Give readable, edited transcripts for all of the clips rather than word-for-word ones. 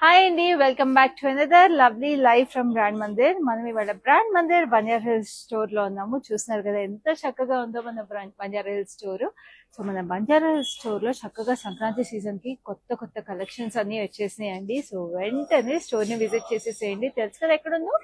Hi అండి, welcome back to another lovely live from brand Mandir. మనం ఇవాళ brand Mandir Banjara hills store లో ఉన్నాము. చూస్తున్నారు కదా ఎంత చక్కగా ఉందో మన బంజారా హిల్స్ స్టోర్. సో మన బంజారా హిల్స్ స్టోర్ లో చక్కగా సంక్రాంతి సీజన్ కి కొత్త కొత్త కలెక్షన్స్ అన్ని వచ్చేసినాయండి. సో వెంటనే స్టోర్ ని విజిట్ చేసేసేయండి. తెలుసు కదా ఎక్కడ ఉందో,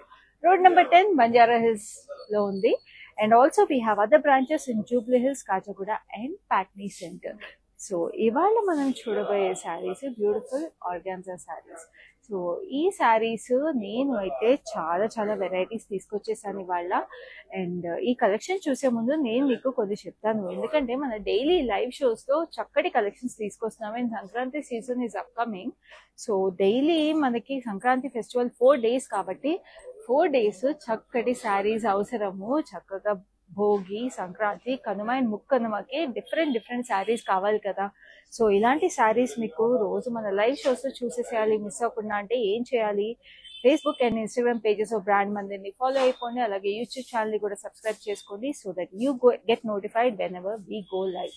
రోడ్ నెంబర్ 10 బంజారా హిల్స్ లో ఉంది. And also we have other branches in Jubilee Hills, Kachiguda and Patny Centre. So ఇవాళ మనం చూడబోయే saris beautiful organza saris. So ఈ శారీస్ నేను అయితే చాలా చాలా వెరైటీస్ తీసుకొచ్చేసాను ఇవాళ. అండ్ ఈ కలెక్షన్ చూసే ముందు నేను మీకు కొద్ది చెప్తాను, ఎందుకంటే మన డైలీ లైవ్ షోస్ లో చక్కటి కలెక్షన్స్ తీసుకొస్తున్నాము. And Sankranti season is upcoming. So daily మనకి సంక్రాంతి ఫెస్టివల్ 4 days కాబట్టి 4 days చక్కటి శారీస్ అవసరము. చక్కగా భోగి, సంక్రాంతి, కనుమ అండ్ ముక్కనుమకి డిఫరెంట్ శారీస్ కావాలి కదా. సో ఇలాంటి శారీస్ మీకు రోజు మన లైవ్ షోస్ లో చూసేసేయాలి మిస్ అవ్వకుండా అంటే ఏం చేయాలి? Facebook and Instagram pages of Brand మందిర్ని ఫాలో అయిపోండి. అలాగే యూట్యూబ్ ఛానల్ ని కూడా సబ్స్క్రైబ్ చేసుకోండి, so that you get notified whenever we go live.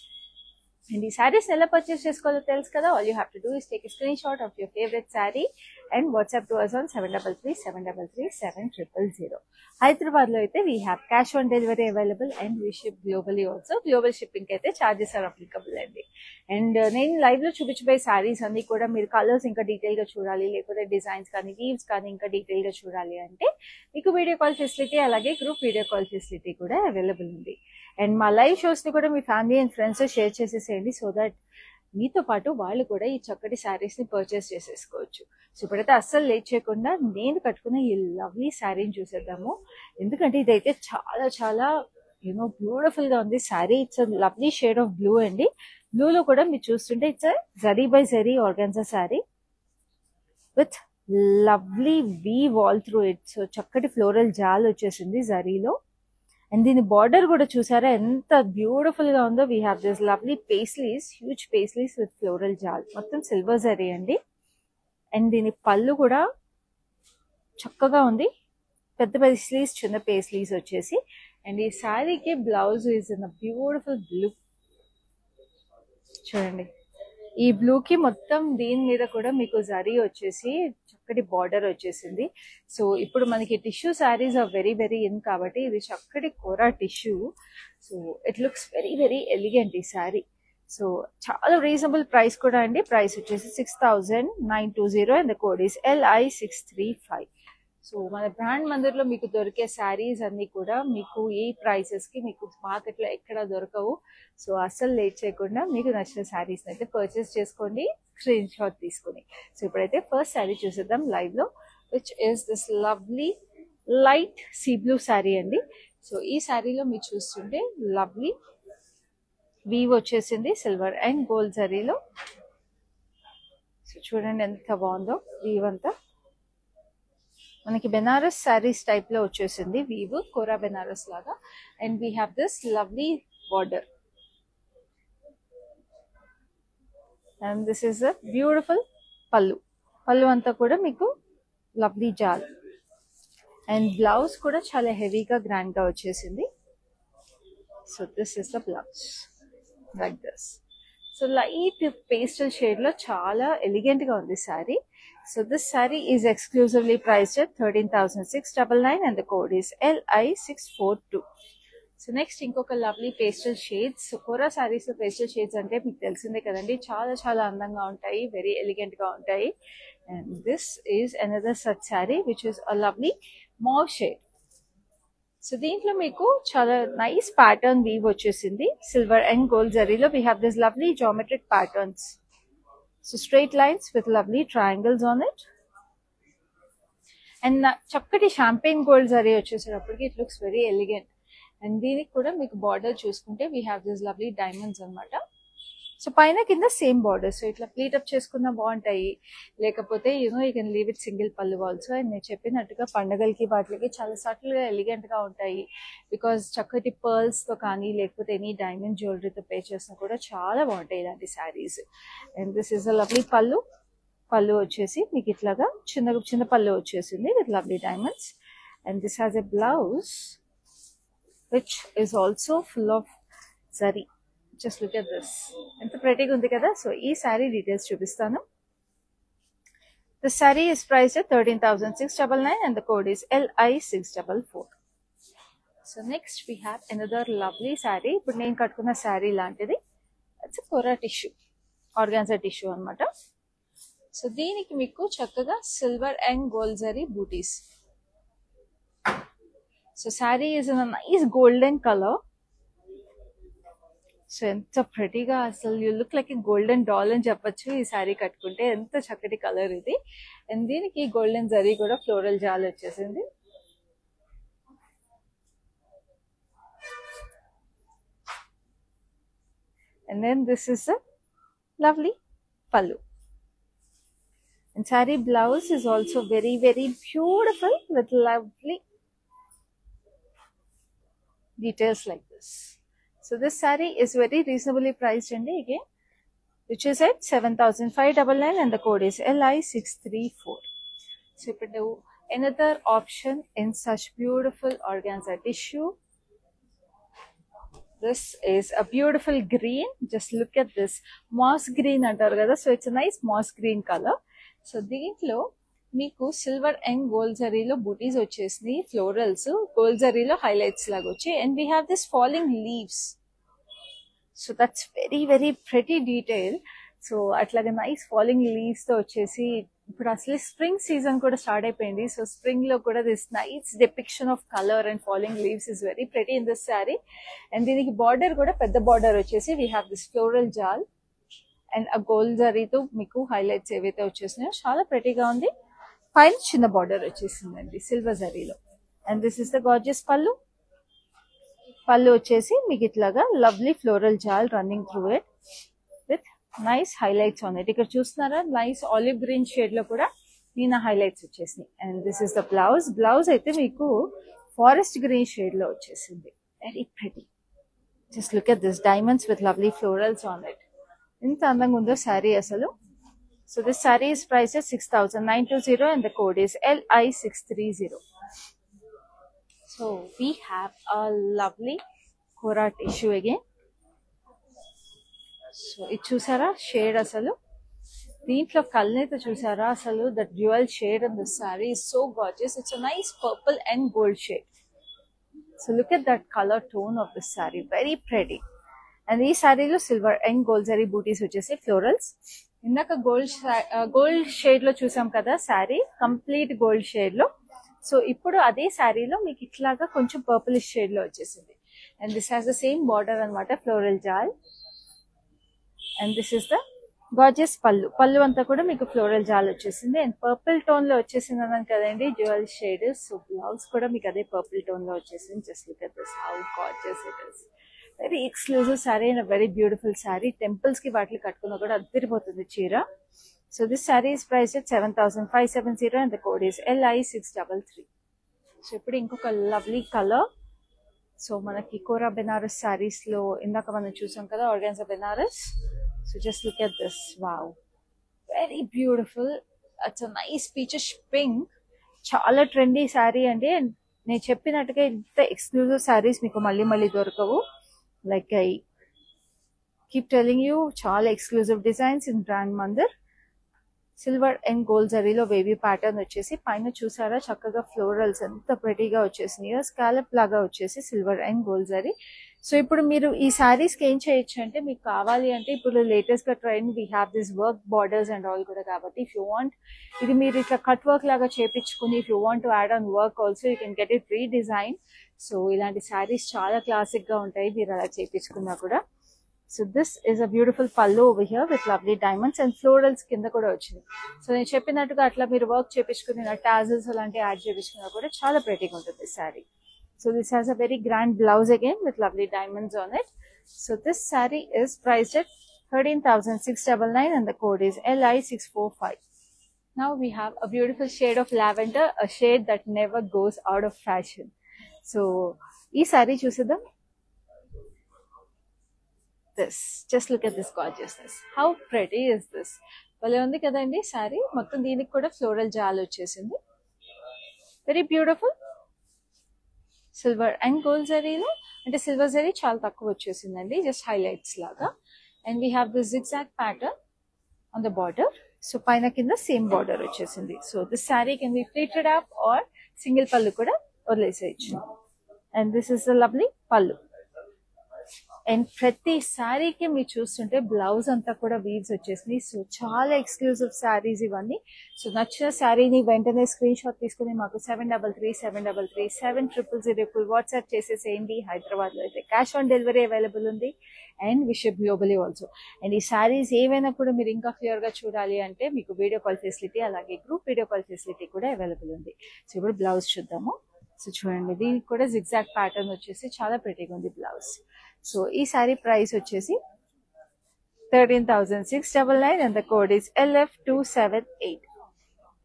And ఈ శారీస్ ఎలా పర్చేస్ చేసుకోవాలో తెలుసు కదా. All you have to do is take a screen shot of your favourite sari and WhatsApp to us on 7337337000. Hyderabad లో అయితే we have cash on delivery available and we ship globally also. Global shipping అయితే charges are applicable అండి. And నేను live లో చూపించబోయే శారీస్ అన్ని కూడా మీరు కలర్స్ ఇంకా డీటెయిల్ గా చూడాలి, లేకపోతే డిజైన్స్ కానీ వీవ్స్ కానీ ఇంకా డీటెయిల్ గా చూడాలి అంటే మీకు వీడియో కాల్ ఫెసిలిటీ అలాగే గ్రూప్ వీడియో కాల్ ఫెసిలిటీ కూడా అవైలబుల్ ఉంది. అండ్ మా లైవ్ షోస్ ని కూడా మీ ఫ్యామిలీ అండ్ ఫ్రెండ్స్ షేర్ చేసేసేయండి, సో దట్ మీతో పాటు వాళ్ళు కూడా ఈ చక్కటి శారీస్ ని పర్చేస్ చేసేసుకోవచ్చు. సో ఇప్పుడైతే అస్సలు లేట్ చేయకుండా నేను కట్టుకున్న ఈ లవ్లీ శారీని చూసేద్దాము. ఎందుకంటే ఇదైతే చాలా చాలా బ్యూటిఫుల్ గా ఉంది sari. It's lovely shade of blue అండి. బ్లూలో కూడా మీరు చూస్తుంటే it's zari by zari organza sari with lovely weave all through it. So చక్కటి ఫ్లోరల్ జాల్ వచ్చేసింది జరీలో. అండ్ దీని బార్డర్ కూడా చూసారా ఎంత బ్యూటిఫుల్ గా ఉందో. We have this lovely paisleys, huge paisleys with floral jaal, మొత్తం సిల్వర్ జరీ అండి. అండ్ దీని పళ్ళు కూడా చక్కగా ఉంది, పెద్ద పేస్లీస్ చిన్న పేస్లీస్ వచ్చేసి. అండ్ ఈ శారీకి blouse is in beautiful blue. చూడండి ఈ బ్లూ కి మొత్తం దీని మీద కూడా మీకు జరీ వచ్చేసి చక్కటి బార్డర్ వచ్చేసింది. సో ఇప్పుడు మనకి tissue saris are very very in కాబట్టి ఇది చక్కటి kora tissue. So it looks very very elegant ఈ శారీ. సో చాలా రీజనబుల్ ప్రైస్ కూడా అండి. ప్రైస్ వచ్చేసి 6920 and the code is LI635. So మన బ్రాండ్ మందిర్లో మీకు దొరికే శారీస్ అన్ని కూడా మీకు ఈ ప్రైసెస్ కి మీకు మార్కెట్ లో ఎక్కడ దొరకవు. సో అస్సలు లేట్ చేయకుండా మీకు నచ్చిన శారీస్ అయితే పర్చేస్ చేసుకోండి, స్క్రీన్ షాట్ తీసుకుని. సో ఇప్పుడైతే ఫస్ట్ శారీ చూసేద్దాం లైవ్ లో, which is this lovely light sea blue sari అండి. సో ఈ శారీలో మీరు చూస్తుంటే లవ్లీ వీవ్ వచ్చేసింది సిల్వర్ అండ్ గోల్డ్ జరీలో. సో చూడండి ఎంత బాగుందో వీవ్ అంతా. మనకి బెనారస్ శారీస్ టైప్ లో వచ్చేసింది వీవ్, కోరా బెనారస్ లాగా. And we have this lovely border and this is a beautiful పళ్ళు. పళ్ళు అంతా కూడా మీకు లవ్లీ జాల్. అండ్ బ్లౌజ్ కూడా చాలా హెవీగా గ్రాండ్ గా వచ్చేసింది. So this is the blouse like this. So light pastel shade లో చాలా ఎలిగెంట్ గా ఉంది sari. So this saree is exclusively priced at 13,699 and the code is LI642. So next ఇంకొక లవ్లీ పేస్టల్ షేడ్స్. కోరా సారీస్ లో పేస్టల్ షేడ్స్ అంటే మీకు తెలిసిందే కదండి, చాలా చాలా అందంగా ఉంటాయి, వెరీ ఎలిగెంట్ గా ఉంటాయి. And this is another such sari which is a lovely mauve shade. So దీంట్లో మీకు చాలా నైస్ ప్యాటర్న్ వీవ్ వచ్చేసింది. సిల్వర్ అండ్ గోల్డ్ జరీలో we have this lovely geometric patterns. So straight lines with lovely triangles on it. And చక్కటి champagne gold zari వచ్చేసేటప్పటికి it looks very elegant. And దీనికి కూడా మీకు బార్డర్ చూసుకుంటే we have this lovely diamonds అనమాట. So పైన కింద సేమ్ బార్డర్. సో ఇట్లా ప్లీట్ అప్ చేసుకున్న బాగుంటాయి, లేకపోతే you can leave it single pallu also. And నేను చెప్పినట్టుగా పండగలకి వాటికి చాలా సటిల్ గా ఎలిగెంట్ గా ఉంటాయి, బికాస్ చక్కటి పర్ల్స్ తో కానీ లేకపోతే ఎనీ డైమండ్ జ్యువెలరీతో పే చేసినా కూడా చాలా బాగుంటాయి ఇలాంటి saris. And this is a lovely పళ్ళు. పళ్ళు వచ్చేసి మీకు ఇట్లాగా చిన్న చిన్న పళ్ళు వచ్చేసింది with lovely diamonds. And this has a blouse which is also full of zari. Just look at this, ఎంత ప్రెటీగా ఉంది కదా. సో ఈ శారీ డీటెయిల్స్ చూపిస్తాను. The saree is priced at 13,699 and the code is LI644. So next we have another lovely saree. ఇప్పుడు నేను కట్టుకున్న saree లాంటిది. It's a Kora tissue, organza tissue అన్నమాట. సో దీనికి మీకు చక్కగా silver and gold zari buttis. So saree is in a nice golden color. So ఎంత ప్రెటీగా అసలు you look like golden doll అని చెప్పొచ్చు ఈ శారీ కట్టుకుంటే. ఎంత చక్కటి కలర్ ఇది. అండ్ దీనికి గోల్డెన్ జరీ కూడా ఫ్లోరల్ జాల్ వచ్చేసింది. And then this is a lovely pallu. And sari blouse is also very very beautiful with lovely details like this. So this saree is very reasonably priced and again, which is at 7,599 and the code is LI634. So another option in such beautiful organza tissue. This is a beautiful green. Just look at this moss green antaru kada. So it's a nice moss green color. So దీంట్లో మీకు silver and gold జరీలో బూటీస్ వచ్చేసినాయి, florals gold జరీలో highlights లాగా వచ్చాయి. And we have this falling leaves. So that's very very pretty detail. So అట్లాగే nice falling leaves తో వచ్చేసి ఇప్పుడు అసలు స్ప్రింగ్ సీజన్ కూడా స్టార్ట్ అయిపోయింది. సో స్ప్రింగ్ లో కూడా this nice depiction of colour and falling leaves is very pretty in this sari. And దీనికి బార్డర్ కూడా పెద్ద బార్డర్ వచ్చేసి we have this floral jaal and ఆ గోల్డ్ జరీతో మీకు హైలైట్స్ ఏవైతే వచ్చేసినాయో చాలా ప్రెటీగా ఉంది. పైన చిన్న బార్డర్ వచ్చేసిందండి సిల్వర్ జరీలో. And this is the gorgeous pallu. Pallu వచ్చేసి మీకు ఇట్లాగా lovely floral jaal running through it with nice highlights on it. ఇక్కడ చూస్తున్నారా నైస్ ఆలివ్ గ్రీన్ షేడ్ లో కూడా నేను హైలైట్స్ వచ్చేసినాయి. And this is the blouse. Blouse అయితే మీకు ఫారెస్ట్ గ్రీన్ షేడ్ లో వచ్చేసింది. Very pretty. Just look at this diamonds with lovely florals on it. ఎంత అందంగా ఉందో శారీ అసలు. So this saree is priced at 6,920 and the code is LI630. So we have a lovely Kora tissue again. So it chusara shade asalu. Deentlo kalnita chusara asalu. The dual shade in the saree is so gorgeous. It's a nice purple and gold shade. So look at that color tone of the saree. Very pretty. And ఈ శారీలో silver and gold zari బూటీస్ వచ్చేసి florals. ఇందాక gold shade లో చూసాం కదా sari, complete gold shade లో. So ఇప్పుడు అదే శారీలో మీకు ఇట్లాగా కొంచెం పర్పులిష్ షేడ్ లో వచ్చేసింది. And this has the same border అనమాట, floral jaal. And this is the gorgeous pallu. Pallu అంతా కూడా మీకు ఫ్లోరల్ జాల్ వచ్చేసింది. అండ్ పర్పుల్ టోన్ లో వచ్చేసింది అన్నాను కదండి, డ్యూయల్ షేడ్. సో బ్లౌజ్ కూడా మీకు అదే పర్పుల్ టోన్ లో వచ్చేసింది. Just look at this how gorgeous it is. Very exclusive sari and very beautiful sari. Temples కి వాటికి కట్టుకున్నా కూడా అద్దరిపోతుంది చీర. So this sari is price 7,570 and the code is LI633. So ఇప్పుడు ఇంకొక లవ్లీ కలర్. సో మనకి కోరా బెనారస్ శారీస్ లో ఇందాక మనం చూసాం కదా organza Banaras. So just look at this. Wow, very beautiful. It's a nice peachish pink. చాలా ట్రెండీ శారీ అండి. నేను చెప్పినట్టుగా ఇంత ఎక్స్క్లూజివ్ శారీస్ మీకు మళ్ళీ మళ్ళీ దొరకవు. Like I keep telling you, చాలా exclusive designs in Brand Mandir. Silver and gold జరీలో వేవీ ప్యాటర్న్ వచ్చేసి పైన చూసారా చక్కగా ఫ్లోరల్స్ ఎంత ప్రెటీగా వచ్చేసినాయో. స్కాలప్ లాగా వచ్చేసి silver and gold zari. So ఇప్పుడు మీరు ఈ శారీస్ కి ఏం చేయొచ్చు అంటే, మీకు కావాలి అంటే ఇప్పుడు లేటెస్ట్ గా trend we have this work borders and all కూడా. కాబట్టి ఇఫ్ యూ వాంట్ ఇది మీరు ఇట్లా కట్ వర్క్ లాగా చేపించుకుని, if you want to add on work also you can get it redesign. So ఇలాంటి శారీస్ చాలా క్లాసిక్ గా ఉంటాయి మీరు అలా చేపించుకున్నా కూడా. So this is a beautiful pallu over here with lovely diamonds and florals కింద కూడా వచ్చింది. సో నేను చెప్పినట్టుగా అట్లా మీరు వర్క్ చేపించుకుని టాజల్స్ అలాంటివి యాడ్ చేపించుకున్నా కూడా చాలా ప్రెటీగా ఉంటుంది sari. So this has a very grand blouse again with lovely diamonds on it. So this saree is priced at 13,699 and the code is LI645. Now we have a beautiful shade of lavender, a shade that never goes out of fashion. So ee saree chusedam. This, just look at this gorgeousness. How pretty is this? Vale undi kadandi saree. Mottam deeniki kuda floral jal vachesindi. Very beautiful. Silver and gold జరీలో అంటే silver zari చాలా తక్కువ వచ్చేసిందండి, just highlights లాగా. And we have this zigzag pattern on the border. So పైన కింద same border వచ్చేసింది. So this sari can be pleated up or single pallu కూడా వదిలేసేయచ్చు. And this is the lovely pallu. And ప్రతి శారీకి మీరు చూస్తుంటే బ్లౌజ్ అంతా కూడా వీవ్స్ వచ్చేసింది. సో చాలా ఎక్స్క్లూజివ్ శారీస్ ఇవన్నీ. సో నచ్చిన శారీని వెంటనే స్క్రీన్ షాట్ తీసుకుని మాకు 7337337000 వాట్సాప్ చేసేసేయండి. హైదరాబాద్ లో అయితే క్యాష్ ఆన్ డెలివరీ అవైలబుల్ ఉంది and we ship globally also. And ఈ శారీస్ ఏవైనా కూడా మీరు ఇంకా క్లియర్ గా చూడాలి అంటే మీకు వీడియో కాల్ ఫెసిలిటీ అలాగే గ్రూప్ వీడియో కాల్ ఫెసిలిటీ కూడా అవైలబుల్ ఉంది. సో ఇప్పుడు బ్లౌజ్ చూద్దాము. సో చూడండి, దీనికి కూడా జిగ్జాగ్ ప్యాటర్న్ వచ్చేసి చాలా ప్రెటీగా ఉంది బ్లౌజ్. సో ఈ సారీ ప్రైస్ వచ్చేసి 13,699 and the code is LF278.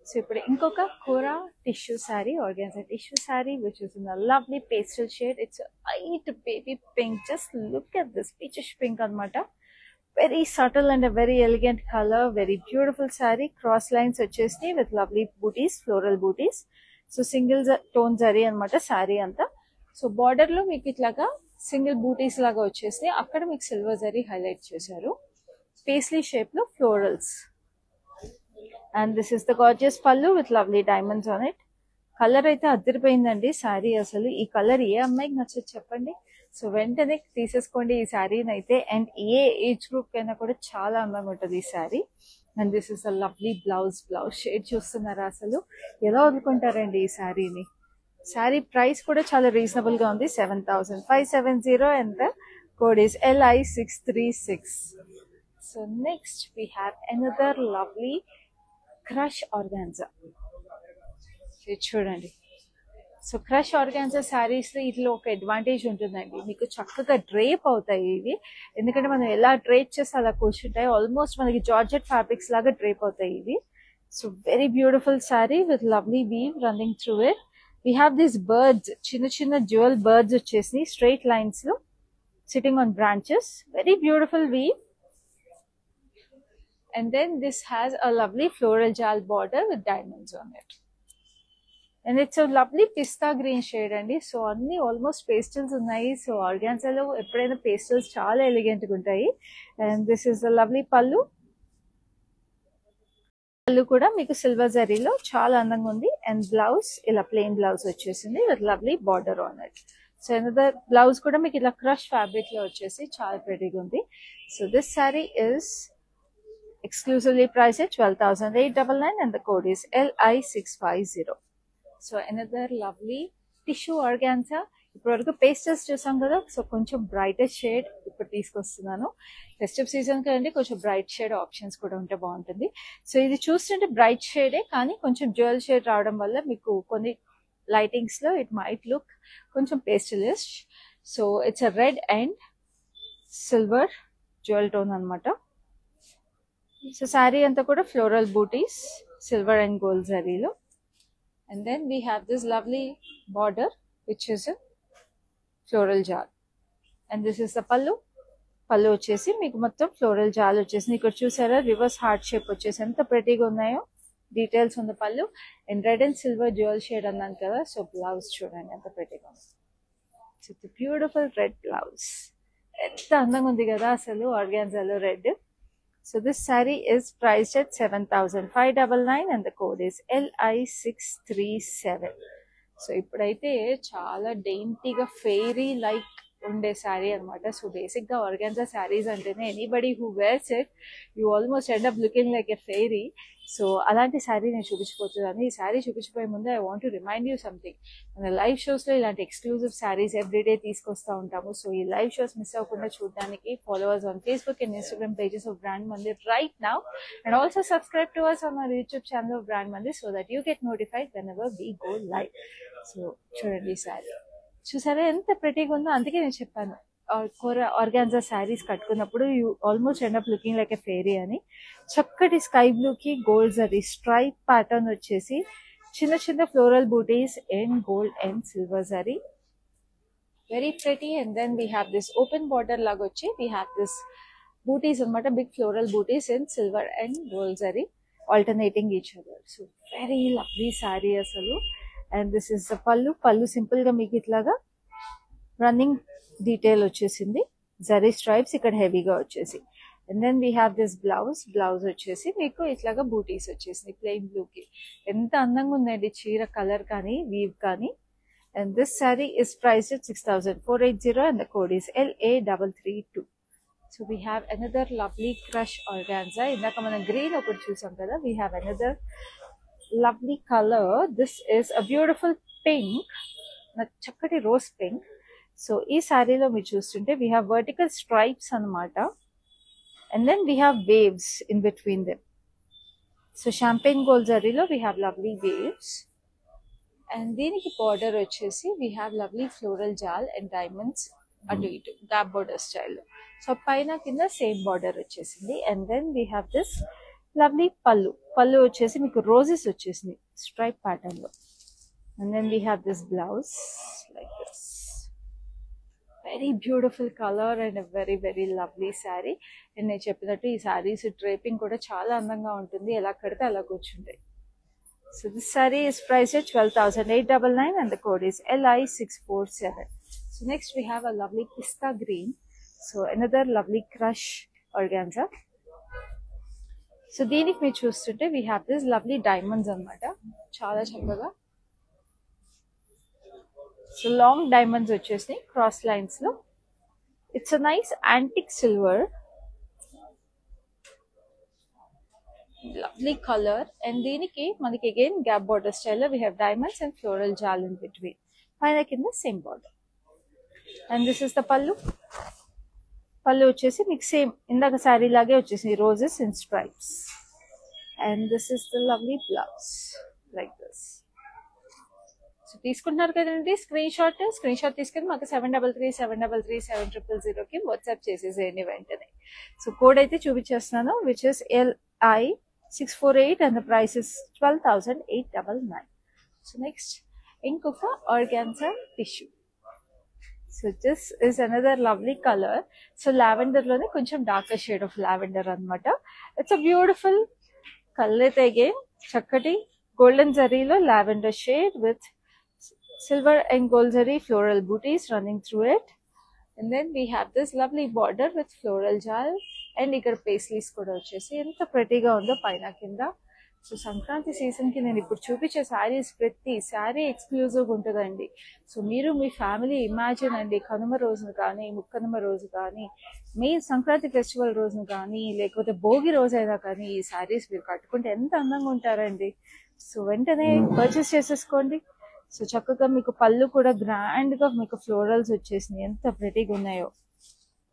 So ఇప్పుడు ఇంకొక kora tissue sari, organza tissue sari which is in a lovely pastel shade. It's light baby pink. Just look at this peachish pink అన్నమాట. Very subtle and very elegant colour. Very beautiful sari. Cross lines వచ్చేసి with lovely butis, floral booties. So single tone zari అనమాట సారీ అంతా. So border లో మీకు ఇట్లాగా single బూటీస్ లాగా వచ్చేసి అక్కడ మీకు సిల్వర్ జరీ హైలైట్ చేశారు. పేస్లీ షేప్ లో florals. And this is the gorgeous pallu with lovely diamonds on it. Colour అయితే అదిరిపోయిందండి సారీ. అసలు ఈ కలర్ ఏ అమ్మాయికి నచ్చదు చెప్పండి. సో వెంటనే తీసేసుకోండి ఈ శారీని అయితే. అండ్ ఏ ఏజ్ గ్రూప్ కైనా కూడా చాలా అందంగా ఉంటుంది ఈ sari. And this is a lovely blouse. Blouse shade చూస్తున్నారా? అసలు ఎలా వదులుకుంటారండి ఈ శారీని. శారీ ప్రైస్ కూడా చాలా రీజనబుల్ గా ఉంది. 7,570 and the code is LI636. So next we have another lovely crush organza. చూడండి. సో క్రష్ ఆర్గాన్జా శారీస్ లో ఇట్లా ఒక అడ్వాంటేజ్ ఉంటుందండి, మీకు చక్కగా డ్రేప్ అవుతాయి ఇవి. ఎందుకంటే మనం ఎలా డ్రేప్ చేస్తే అలా కూర్చుంటాయి. ఆల్మోస్ట్ మనకి జార్జెట్ ఫ్యాబ్రిక్స్ లాగా డ్రేప్ అవుతాయి ఇవి. So very beautiful sari with lovely weave running through it. We have these birds, చిన్న చిన్న jewel birds వచ్చేసి straight lines లో sitting on branches. Very beautiful weave. And then this has a lovely floral jal border with diamonds on it. And it's a lovely pista green shade అండి. So అన్ని almost pastels ఉన్నాయి. So ఆర్గాన్జాలో ఎప్పుడైనా pastels చాలా elegant గా ఉంటాయి. And this is the lovely పళ్ళు. పళ్ళు కూడా మీకు సిల్వర్ జరీలో చాలా అందంగా ఉంది. అండ్ బ్లౌజ్ ఇలా ప్లెయిన్ బ్లౌజ్ వచ్చేసింది with lovely border on it. So another blouse కూడా మీకు ఇలా క్రష్ ఫ్యాబ్రిక్ లో వచ్చేసి చాలా ప్రెటీగా ఉంది. So this sari is exclusively price 12,899 and the code is LI650. So another lovely tissue organza. ఇప్పటి వరకు పేస్టల్స్ చూసాం కదా. సో కొంచెం బ్రైటెస్ట్ షేడ్ ఇప్పుడు తీసుకొస్తున్నాను. ఫెస్టివ్ సీజన్ కదండి, కొంచెం బ్రైట్ షేడ్ ఆప్షన్స్ కూడా ఉంటే బాగుంటుంది. సో ఇది చూస్తుంటే బ్రైట్ షేడే, కానీ కొంచెం జ్యువెల్ షేడ్ రావడం వల్ల మీకు కొన్ని లైటింగ్స్ లో ఇట్ మైట్ లుక్ కొంచెం pastelish. So it's a red and silver jewel tone అనమాట. సో శారీ అంతా కూడా floral butis, silver and gold జరీలో. And then we have this lovely border which is floral jaal. And this is the pallu. Pallu వచ్చేసి మీకు మొత్తం floral jaal వచ్చేసింది. ఇక్కడ చూసారా రివర్స్ హార్ట్ షేప్ వచ్చేసి ఎంత ప్రెటీగా ఉన్నాయో డీటెయిల్స్ ఉంది పళ్ళు. And red and silver jewel shade అన్నాను కదా. సో బ్లౌజ్ చూడండి ఎంత ప్రెటీగా ఉంది. So beautiful red blouse. ఎంత అందంగా ఉంది కదా అసలు ఆర్గాన్జాలో red. So this sari is priced at 7,599 and the code is LI637. So ఇప్పుడైతే చాలా డెయింటీగా ఫెయిరీ లైక్ ఉండే శారీ అనమాట. సో బేసిక్ గా ఆర్గాన్జా శారీస్ అంటేనే anybody who wears it you almost end up looking like a fairy. So అలాంటి శారీ నేను చూపించిపోతున్నాను. ఈ శారీ చూపించిపోయే ముందు I want to remind you something. మన లైవ్ షోస్ లో ఇలాంటి ఎక్స్క్లూజివ్ శారీస్ ఎవ్రీడే తీసుకొస్తా ఉంటాము. సో ఈ లైవ్ షోస్ మిస్ అవ్వకుండా చూడడానికి followers on Facebook and Instagram pages of brand Mandir right now and also subscribe to us on our YouTube channel of brand Mandir so that you get notified whenever we go live. So చూడండి శారీ చూసారా ఎంత ప్రెటీగా ఉందో. అందుకే నేను చెప్పాను organza saris కట్టుకున్నప్పుడు you almost end up looking like a fairy అని. చక్కటి స్కై బ్లూ కి గోల్డ్ జరీ స్ట్రైప్ ప్యాటర్న్ వచ్చేసి చిన్న చిన్న floral bootis and gold and silver zari. Very pretty. And then we have this open border లాగా వచ్చి వీ హ్యావ్ దిస్ బూటీస్ అనమాట, big floral bootis and silver and gold zari alternating each other. So very lovely sari అసలు. And this is the pallu. పళ్ళు simple గా మీకు ఇట్లాగా running detail వచ్చేసింది, zari stripes ఇక్కడ హెవీగా వచ్చేసి. And then we have this blouse వచ్చేసి మీకు ఇట్లాగా బూటీస్ వచ్చేసింది ప్లెయిన్ బ్లూకి. ఎంత అందంగా ఉందండి చీర కలర్ కానీ వీవ్ కానీ. And this sari is priced at 6480 and the code is LA332. So we have another lovely crush organza. ఇందాక మనం గ్రీన్ ఒకటి చూసాం కదా. We have another lovely color. This is a beautiful pink, చక్కటి రోజ్ పింక్. సో ఈ శారీలో మీరు చూస్తుంటే we have vertical stripes అన్నమాట. And then we have waves in between them. So champagne gold zarilo we have lovely waves. And దీనికి border వచ్చేసి we have lovely floral jal and diamonds అటు ఇటు gap border style. So పైన కింద same border వచ్చేసింది. And then we have this lovely పళ్ళు వచ్చేసి మీకు roses వచ్చేసింది stripe pattern లో. And then we have this blouse like this. Very beautiful color and a very very lovely saree. And నేను చెప్పినట్టు ఈ sarees draping కూడా చాలా అందంగా ఉంటుంది. ఎలా కడితే అలా కూర్చుంటాయి. So this saree is priced at 12,899 and the code is LI647. So next we have a lovely pista green. So another lovely crush organza. So దీనికి మీరు చూస్తుంటే we have this lovely diamonds అన్నమాట. చాలా చక్కగా. So long diamonds వచ్చేసి cross lines లో. It's a nice antique silver. Lovely color. And దీనికి మనకి again gap border style we have diamonds and floral jal in between. పైన కింద same border. And this is the pallu. పళ్ళు వచ్చేసి మీకు same ఇందాక శారీ లాగే వచ్చేసి roses in stripes. And this is the lovely blouse like this. So తీసుకుంటున్నారు కదండి స్క్రీన్ షాట్ తీసుకుని మాకు 7337337000కి వాట్సాప్ చేసేసేయండి వెంటనే. సో కోడ్ అయితే చూపించేస్తున్నాను which is LI648 and the price is 12,899. So next ఇంకొక organza tissue. So this is another lovely colour. So lavender లోనే కొంచెం డార్కర్ షేడ్ ఆఫ్ లావెండర్ అనమాట. ఇట్స్ అ బ్యూటిఫుల్ కలర్ అయితే అగైన్ చక్కటి గోల్డెన్ జరీలో lavender shade with silver and gold zari floral booties running through it. And then we have this lovely border with floral jal and ఇక్కడ paisleys కూడా వచ్చేసి ఎంత ప్రెటీగా ఉందో పైన కింద. సో సంక్రాంతి సీజన్ కి నేను ఇప్పుడు చూపించే శారీస్ ప్రతి శారీ ఎక్స్క్లూజివ్ ఉంటుందండి. సో మీరు మీ ఫ్యామిలీ ఇమాజిన్ అండి కనుమ రోజును కానీ ముక్కనుమ రోజు కానీ మీ సంక్రాంతి ఫెస్టివల్ రోజును కానీ లేకపోతే భోగి రోజు అయినా కానీ ఈ శారీస్ మీరు కట్టుకుంటే ఎంత అందంగా ఉంటారండి. సో వెంటనే పర్చేస్ చేసేసుకోండి. సో చక్కగా మీకు పళ్ళు కూడా గ్రాండ్ గా మీకు ఫ్లోరల్స్ వచ్చేసినాయి ఎంత ప్రెటీగా ఉన్నాయో.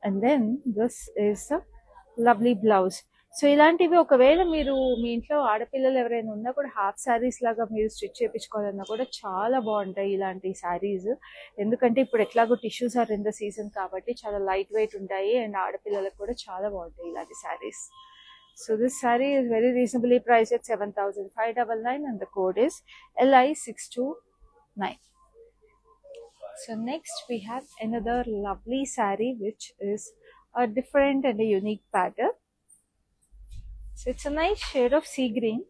And then this is the lovely blouse. So ఇలాంటివి ఒకవేళ మీరు మీ ఇంట్లో ఆడపిల్లలు ఎవరైనా ఉన్నా కూడా హాఫ్ శారీస్ లాగా మీరు స్టిచ్ చేయించుకోవాలన్నా కూడా చాలా బాగుంటాయి ఇలాంటి శారీస్. ఎందుకంటే ఇప్పుడు ఎట్లాగో tissues are in the season కాబట్టి చాలా లైట్ వెయిట్ ఉంటాయి అండ్ ఆడపిల్లలకు కూడా చాలా బాగుంటాయి ఇలాంటి saris. So this saree is very reasonably priced at 7,599 and the code is LI629. So next we have another lovely saree which is a different and a unique pattern. So it's a nice shade of sea green.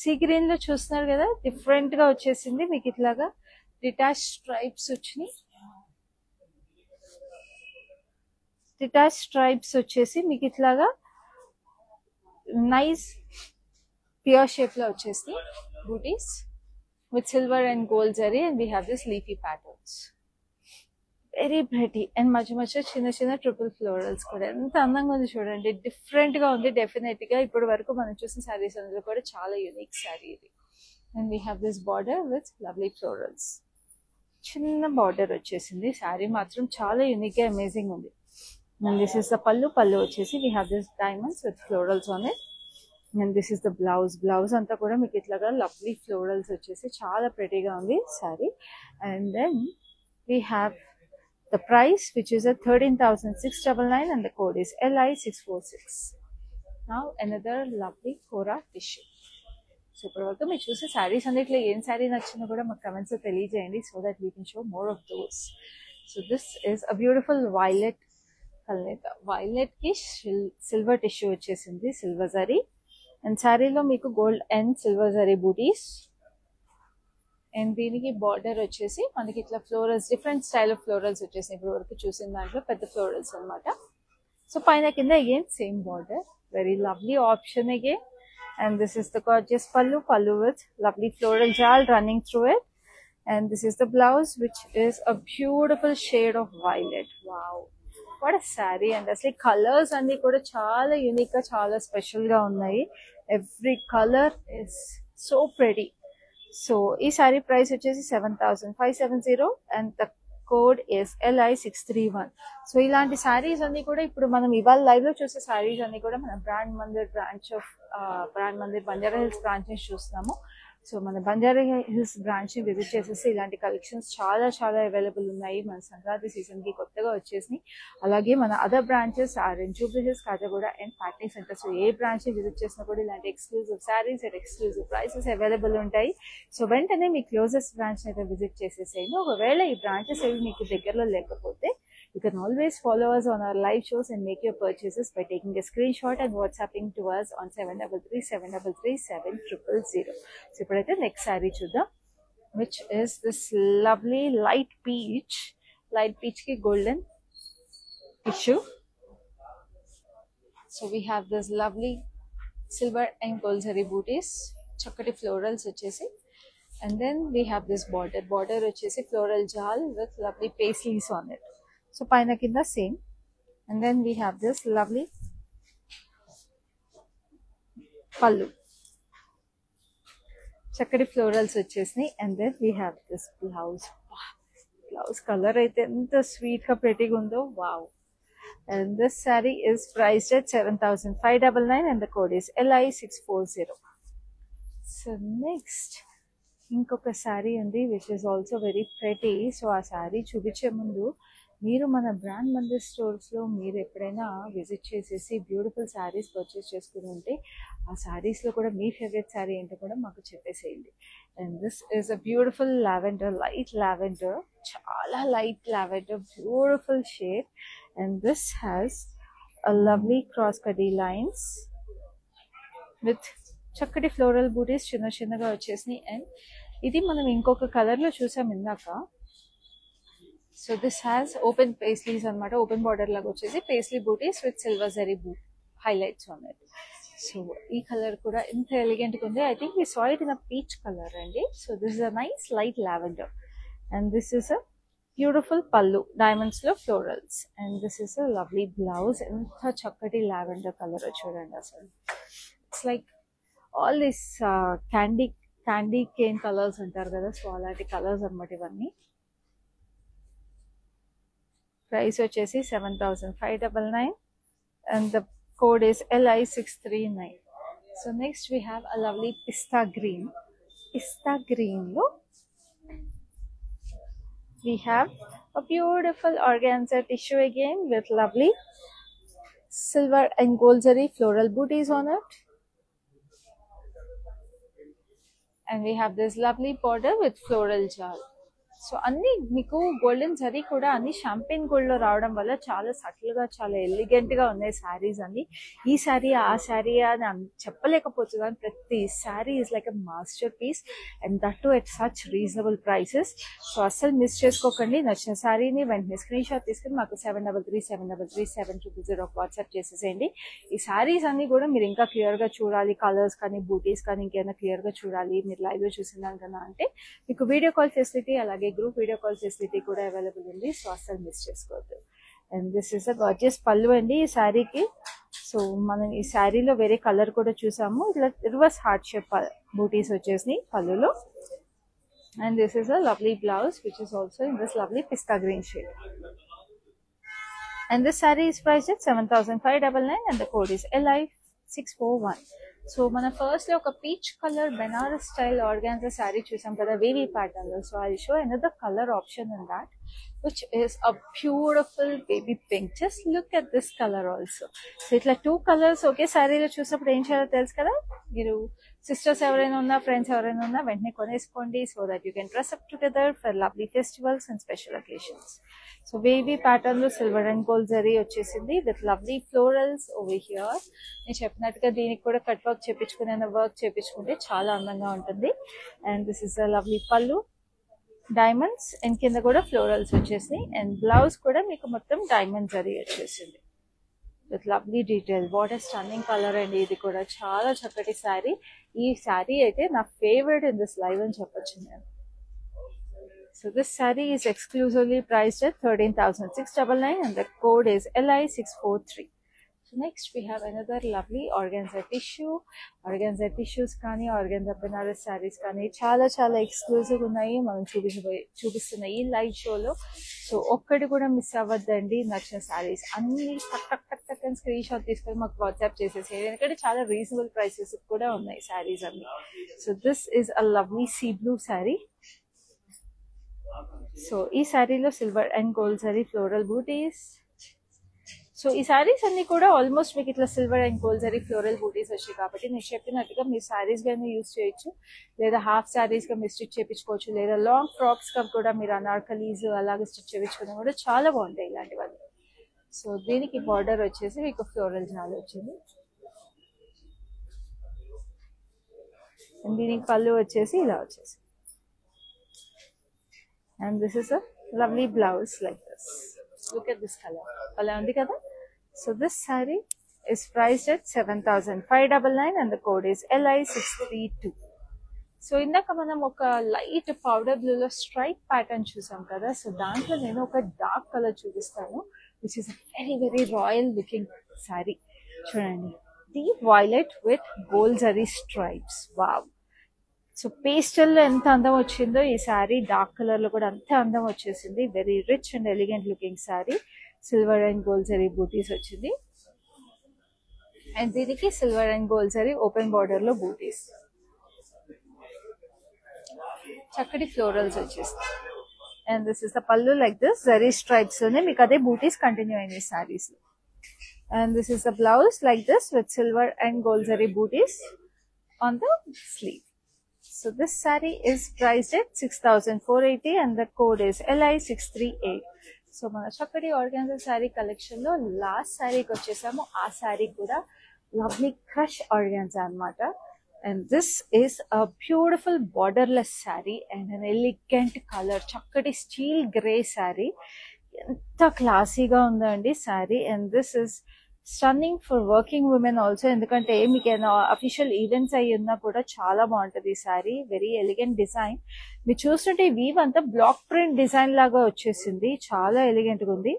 Sea green lo చూస్తున్నారు కదా different గా వచ్చేసింది మీకు ఇట్లాగా detach stripes వచ్చినాయి. Detach stripes వచ్చేసి మీకు ఇట్లాగా నైస్ ప్యూర్ షేప్ లో వచ్చేసి బూటీస్ with silver and gold zari and we have this leafy patterns. Very pretty and మధ్య చిన్న ట్రిపుల్ ఫ్లోరల్స్ కూడా ఎంత అందంగా ఉంది చూడండి. డిఫరెంట్ గా ఉంది డెఫినెట్ గా. ఇప్పటి వరకు మనం చూసిన శారీస్ అందులో కూడా చాలా యూనిక్ శారీ ఇది. And we have this border with lovely florals. చిన్న బార్డర్ వచ్చేసింది. శారీ మాత్రం చాలా యూనిక్ గా అమేజింగ్ ఉంది. అండ్ దిస్ ఇస్ ద పళ్ళు వచ్చేసి we have this diamonds with florals on it. And this is the blouse అంతా కూడా మీకు ఇట్లాగా లవ్లీ ఫ్లోరల్స్ వచ్చేసి చాలా ప్రెటీగా ఉంది sari. And then we have the price which is 13,699 and the code is LI646. Now another lovely Kora tissue. So ఇప్పటి వరకు మీరు చూసే శారీస్ అన్నిట్లో ఏం శారీ నచ్చిందో కూడా మాకు కమెంట్స్ తెలియజేయండి so that we can show more of those. So this is a beautiful violet colour. Violet కి సిల్వర్ టిష్యూ వచ్చేసింది, సిల్వర్ జరీ. అండ్ శారీలో మీకు gold and silver zari buttis. And దీనికి బార్డర్ వచ్చేసి మనకి ఇట్లా florals different style of florals వచ్చేసి ఇప్పుడు వరకు చూసిన దాంట్లో పెద్ద ఫ్లోరల్స్ అనమాట. సో పైన కింద again same border, very lovely option again. And this is the gorgeous pallu with lovely floral jal running through it. And this is the blouse, which is a beautiful shade of violet. Wow, what a saree. And asli colors andi kuda chaala unique ga, chaala special ga unnayi. Every color is so pretty. So ee saree price vachesi 7,570 and the code is LI631. So ఇలాంటి సారీస్ అన్ని కూడా ఇప్పుడు మనం ఇవాళ live లో చూసే సారీస్ అన్ని కూడా మన brand Mandir branch of brand Mandir Banjara hills branch నుంచి చూస్తున్నాము. సో మన బంజారా హిల్స్ బ్రాంచ్ ని విజిట్ చేసేసి ఇలాంటి కలెక్షన్స్ చాలా చాలా అవైలబుల్ ఉన్నాయి. మన సంక్రాంతి సీజన్ కి కొత్తగా వచ్చేసినాయి. అలాగే మన other branches RN Jubilee hills, Khajaguda and Patny centre. So A branch ని విజిట్ చేసినా కూడా ఇలాంటి exclusive saris and exclusive prices available ఉంటాయి. సో వెంటనే మీ క్లోజెస్ట్ బ్రాంచ్ అయితే విజిట్ చేసేసేయండి. ఒకవేళ ఈ బ్రాంచెస్ ఏవి మీకు దగ్గరలో లేకపోతే you can always follow us on our live shows and make your purchases by taking a screenshot and WhatsApping to us on 733-733-7000. So ipudaithe next saree chuddam, which is this lovely light peach ki golden tissue. So we have this lovely silver and gold zari booties, chakkati florals vachesi, and then we have this border vachesi floral jal with lovely paisleys on it. So paina kinda same, and then we have this lovely pallu, chakkati florals vachesni, and then we have this blouse color aithe enta sweet ga pretty ga undo. Wow. And this saree is priced at 7,599 and the code is LI640. So next inkoka saree undi which is also very pretty. So aa saree chubiche mundu మీరు మన brand Mandir stores లో మీరు ఎప్పుడైనా visit చేసేసి beautiful saris purchase చేసుకుని ఉంటే ఆ శారీస్ లో కూడా మీ ఫేవరెట్ శారీ ఏంటో కూడా మాకు చెప్పేసేయండి. And this is a beautiful lavender, light lavender, చాలా light lavender, beautiful shade. And this has a lovely cross కడీ లైన్స్ విత్ చక్కటి ఫ్లోరల్ బూటీస్ చిన్న చిన్నగా వచ్చేసినాయి. అండ్ ఇది మనం ఇంకొక కలర్ లో చూసాం ఇందాక. So this has open paisleys anamata, open border laga vachesi paisley booties with silver zari highlights on it. So ee color kuda inta elegant ga undi. I think we saw it in a peach color andi. So this is a nice light lavender, and this is a beautiful pallu, diamonds lo florals, and this is a lovely blouse. Inta chakkati lavender color chudandi asalu. It's like all these candy cane colors antaru kada. So alati colors anamata ivanni. Price vachesi 7,599 and the code is LI639. So next we have a lovely pista green lo we have a beautiful organza tissue again with lovely silver and gold zari floral booties on it, and we have this lovely border with floral jal. So అన్ని మీకు golden zari కూడా అన్ని champagne gold లో రావడం వల్ల చాలా subtle గా చాలా ఎలిగెంట్ గా ఉన్నాయి శారీస్ అన్ని. ఈ శారీ ఆ శారీ అని చెప్పలేకపోతున్నాను. ప్రతి sari is like a masterpiece and that too at such reasonable prices. So అస్సలు మిస్ చేసుకోకండి. నచ్చిన శారీని వెంటనే స్క్రీన్ షాట్ తీసుకుని మాకు 733-733-7000 వాట్సాప్ చేసేసేయండి. ఈ శారీస్ అన్ని కూడా మీరు ఇంకా క్లియర్ గా చూడాలి, కలర్స్ కానీ బూటీస్ కానీ ఇంకేమైనా క్లియర్ గా చూడాలి మీరు లైవ్ లో చూసిన దానికన్నా అంటే మీకు వీడియో కాల్ ఫెసిలిటీ అలాగే గ్రూప్ వీడియో కాల్ ఫెసిలిటీ కూడా అవైలబుల్ ఉంది. సో అస్సలు మిస్ చేసుకోవద్దు. And this is a gorgeous పళ్ళు అండి ఈ శారీకి. సో మనం ఈ శారీలో వేరే కలర్ కూడా చూసాము. ఇట్లా రివర్స్ హార్ట్ షేప్ బూటీస్ వచ్చేసి పళ్ళులో. And this is a lovely blouse which is also in this lovely pista green shade. And this saree is priced at 7,599 and the code is LI641. So మన first లో ఒక peach colour Banaras style organza sari చూసాం కదా wavy pattern లో. So I show another colour option in that which is a beautiful baby pink. Just look at this color also. So itla two colors okay saree lo chusappudu em cheyalo telusu kada. Meeru sisters evaraina unna friends evaraina unna ventane koneskondi so that you can dress up together for lovely festivals and special occasions. So wavy pattern lo silver and gold zari vachesindi with lovely florals over here. నేను చెప్పినట్టుగా దీనికి కూడా cut work చేపించుకునే work చేపించుకుంటే చాలా అందంగా ఉంటుంది. And this is a lovely pallu, diamonds and కింద కూడా florals వచ్చేసి అండ్ బ్లౌజ్ కూడా మీకు మొత్తం డైమండ్ జరీ వచ్చేసింది. With lovely detail. What a stunning colour అండి, ఇది కూడా చాలా చక్కటి శారీ. ఈ శారీ అయితే నా ఫేవరెట్ ఇన్ దిస్ లైవ్ అని చెప్పొచ్చు నేను. So this saree is exclusively priced at 13,699 and the code is LI643. So next we have another lovely organza tissue. Organza tissues కానీ organza banaras sarees కానీ చాలా చాలా ఎక్స్క్లూజివ్ ఉన్నాయి మనం చూపిస్తున్న ఈ లైవ్ షోలో. సో ఒక్కటి కూడా మిస్ అవ్వద్దండి. నచ్చిన సారీస్ అన్ని టక్ అని స్క్రీన్ షాట్ తీసుకొని మాకు వాట్సాప్ చేసేసి, ఎందుకంటే చాలా రీజనబుల్ ప్రైసెస్ కూడా ఉన్నాయి సారీస్ అన్ని. So this is a lovely sea blue sari. So ఈ శారీలో silver and gold zari floral booties. So ఈ శారీస్ అన్ని కూడా ఆల్మోస్ట్ మీకు ఇట్లా silver and gold zari floral bootis వచ్చాయి కాబట్టి నేను చెప్పినట్టుగా మీరు శారీస్ గానే యూజ్ చేయొచ్చు, లేదా హాఫ్ శారీస్ గా మీరు స్టిచ్ చేయించుకోవచ్చు, లేదా లాంగ్ ఫ్రాక్స్ గా కూడా మీరు అనార్కలీస్ అలాగే స్టిచ్ చేయించుకున్నా కూడా చాలా బాగుంటాయి ఇలాంటివన్నీ. సో దీనికి బార్డర్ వచ్చేసి మీకు ఫ్లోరల్ జాల్ వచ్చింది. దీనికి పళ్ళు వచ్చేసి ఇలా వచ్చేసి. And this is a lovely blouse like this. Look at this color. Color undi kada. So this saree is priced at 7,599 and the code is LI632. So indaka manam oka light powder blue lo stripe pattern chusam kada. So dantlo nenu oka dark color chupistanu, which is a very very royal looking saree. Chudandi, deep violet with gold zari stripes. Wow. So pastel లో ఎంత అందం వచ్చిందో ఈ sari dark colour లో కూడా అంతే అందం వచ్చేసింది. Very rich and elegant looking sari. Silver and gold zari bootis వచ్చింది అండ్ దీనికి silver and gold zari open border లో బూటీస్, చక్కటి ఫ్లోరల్స్ వచ్చేస్తాయి. And this is the pallu like this zari stripes లోనే మీకు అదే బూటీస్ కంటిన్యూ అయింది శారీస్ లో. And this is the blouse like this with silver and gold zari bootis on the sleeve. So this saree is priced at 6,480 and the code is LI638. So మన చక్కటి organza sari collection లో last శారీకి వచ్చేసాము. ఆ శారీ కూడా లవ్లీ క్రష్ ఆర్గాన్జా అన్నమాట. And this is a beautiful borderless sari and an elegant colour, చక్కటి steel grey sari. ఎంత క్లాసీగా ఉందండి sari. And this is stunning for working women also, ఎందుకంటే మీకు ఏమైనా అఫీషియల్ ఈవెంట్స్ అయ్యి ఉన్నా కూడా చాలా బాగుంటది ఈ శారీ. Very elegant design. మీరు చూస్తుంటే వీవ్ అంతా బ్లాక్ ప్రింట్ డిజైన్ లాగా వచ్చేసింది, చాలా ఎలిగెంట్ గా ఉంది.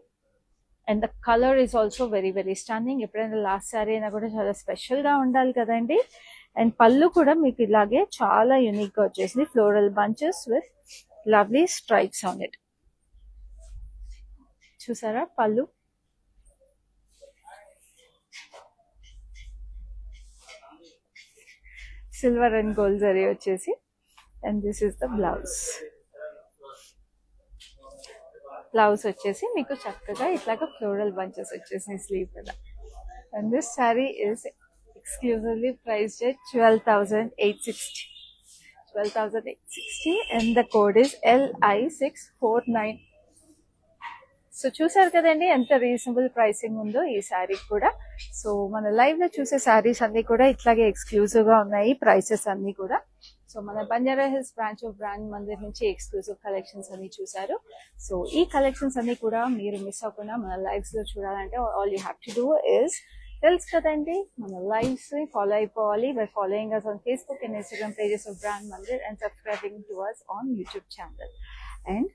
And the colour is also very very stunning. ఎప్పుడైనా లాస్ట్ శారీ అయినా కూడా చాలా స్పెషల్ గా ఉండాలి కదండి. అండ్ పళ్ళు కూడా మీకు ఇలాగే చాలా యూనిక్ గా వచ్చేసింది. Floral bunches with lovely stripes on it. చూసారా పళ్ళు. సిల్వర్ అండ్ గోల్డ్ జరీ వచ్చేసి. And this is the blouse. Blouse వచ్చేసి మీకు చక్కగా ఇట్లాగా ఫ్లోరల్ బంచెస్ వచ్చేసి స్లీవ్ కదా. And this sari is exclusively priced at 12,860. 12,860 and the code is LI649. So చూసారు కదండి ఎంత రీజనబుల్ ప్రైసింగ్ ఉందో ఈ శారీ కూడా. సో మన లైవ్ లో చూసే శారీస్ అన్ని కూడా ఇట్లాగే ఎక్స్క్లూజివ్ గా ఉన్నాయి ప్రైసెస్ అన్ని కూడా. సో మన Banjara hills branch of brand Mandir నుంచి ఎక్స్క్లూజివ్ కలెక్షన్స్ అన్ని చూసారు. సో ఈ కలెక్షన్స్ అన్ని కూడా మీరు మిస్ అవ్వకుండా మన లైవ్స్ లో చూడాలంటే all you have to do is తెలుసు కదండి, మన లైవ్స్ ని ఫాలో అయిపోవాలి by following us on Facebook and Instagram pages of Brand Mandir and subscribing to us on YouTube channel. And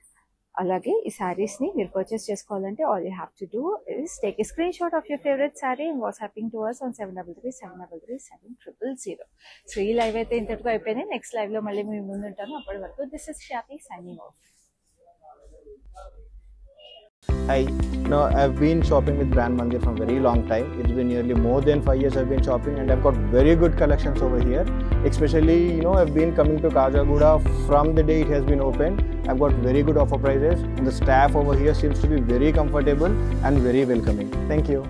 అలాగే ఈ శారీస్ ని మీరు పర్చేస్ చేసుకోవాలంటే all you have to do is take a screen shot of your favourite sari and whatsapping to us on 7337337000. So ఈ live అయితే ఇంతటితో అయిపోయింది. Next live లో మళ్ళీ మీ ముందు ఉంటాను. అప్పటి వరకు this is Khyati signing off. Hi, no, I've been shopping with Brand Mandir from a very long time. It's been nearly more than 5 years I've been shopping and I've got very good collections over here. Especially, I've been coming to Kajagoda from the day it has been opened. I've got very good offer prices and the staff over here seems to be very comfortable and very welcoming. Thank you.